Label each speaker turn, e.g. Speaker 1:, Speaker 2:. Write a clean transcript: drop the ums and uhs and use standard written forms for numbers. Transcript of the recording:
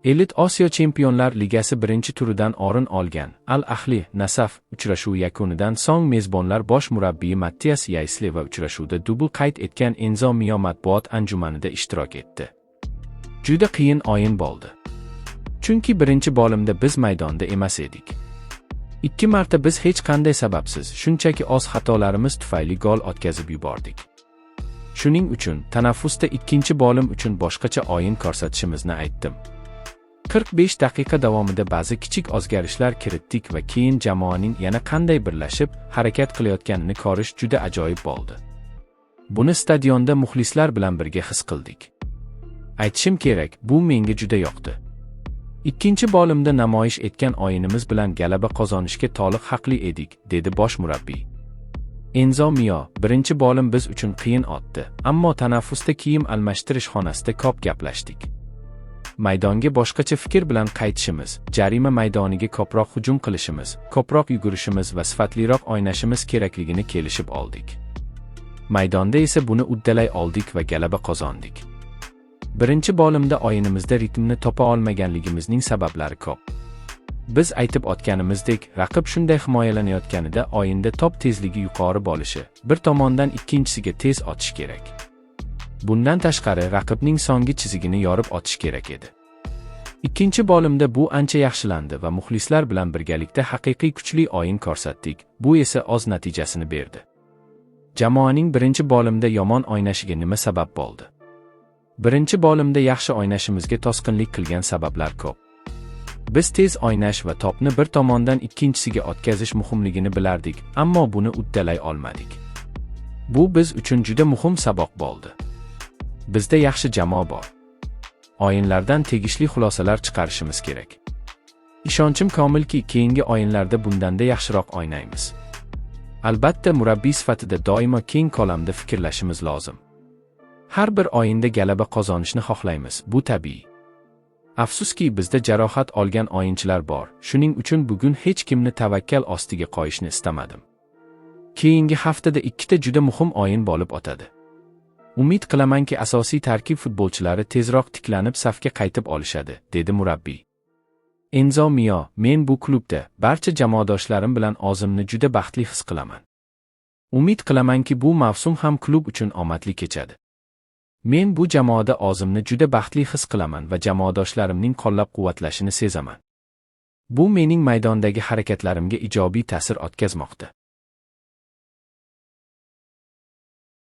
Speaker 1: Elit Osiyo Chempionlar Ligasi birinchi turidan o'rin olgan Al-Ahli Nasaf uchrashuvi yakunidan so'ng mezbonlar bosh murabbiyi Matthias Yaisleva uchrashuvda dubl qayd etgan Enzo Mio matbuot anjumanida ishtirok etdi. Juda qiyin o'yin bo'ldi. Chunki birinchi bo'limda biz maydonda emas edik. 2 marta biz hech qanday sababsiz, shunchaki oz xatolarimiz tufayli gol o'tkazib yubordik. Shuning uchun tanaffusda ikkinchi bo'lim uchun boshqacha o'yin ko'rsatishimizni aytdim. 45 daqiqa davomida ba'zi kichik o'zgarishlar kiritdik va keyin jamoaning yana qanday birlashib, harakat qilayotganini ko'rish juda ajoyib bo'ldi. Buni stadionda muxlislar bilan birga his qildik. Aytishim kerak, bu menga juda yoqdi. Ikkinchi bo'limda namoyish etgan o'yinimiz bilan g'alaba qozonishga to'liq haqli edik, dedi bosh murabbiy. Enzo Mio, birinchi bo'lim biz uchun qiyin o'tdi, ammo tanaffusda kiyim almashtirish xonasida ko'p gaplashdik. Maydonga boshqacha fikr bilan qaytishimiz, jarima maydoniga ko'proq hujum qilishimiz, ko'proq yugurishimiz va sifatliroq o'ynashimiz kerakligini kelishib oldik. Maydonda esa buni uddalay oldik va g'alaba qozondik. Birinchi bo'limda o'yinimizda ritmni topa olmaganligimizning sabablari ko'p. Biz aytib o'tganimizdek, raqib shunday himoyalanayotganida o'yinda top tezligi yuqori bo'lishi, bir tomondan ikkinchisiga tez o'tish kerak. Bundan tashqari raqibning so'nggi chizigini yorib o'tish kerak edi. Ikkinchi bo'limda bu ancha yaxshilandi va muxlislar bilan birgalikda haqiqiy kuchli o'yin ko'rsatdik. Bu esa o'z natijasini berdi. Jamoaning birinchi bo'limda yomon o'ynashiga nima sabab bo'ldi? Birinchi bo'limda yaxshi o'ynashimizga to'sqinlik qilgan sabablar ko'p. Biz tez o'ynash va topni bir tomondan ikkinchisiga o'tkazish muhimligini bilardik, ammo buni uddalay olmadik. Bu biz uchun juda muhim saboq bo'ldi. Bizda yaxshi jamoa bor. O'yinlardan tegishli xulosalar chiqarishimiz kerak. Ishonchim komilki, keyingi o'yinlarda bundanda yaxshiroq o'ynaymiz. Albatta, murabbiy sifatida doimo keng ko'lamda fikrlashimiz lozim. Har bir o'yinda g'alaba qozonishni xohlaymiz, bu tabiiy. Afsuski, bizda jarohat olgan o'yinchilar bor. Shuning uchun bugun hech kimni tavakkal ostiga qo'yishni istamadim. Keyingi haftada ikkita juda muhim o'yin bo'lib o'tadi. Umid qilamanki, asosiy tarkib futbolchilari tezroq tiklanib safga qaytib olishadi, dedi murabbiy. Enzo Mio, men bu klubda barcha jamoadoshlarim bilan o'zimni juda baxtli his qilaman. Umid qilamanki, bu mavsum ham klub uchun omadli kechadi. Men bu jamoada o'zimni juda baxtli his qilaman va jamoadoshlarimning qo'llab-quvvatlashini sezaman. Bu mening maydondagi harakatlarimga ijobiy ta'sir o'tkazmoqda.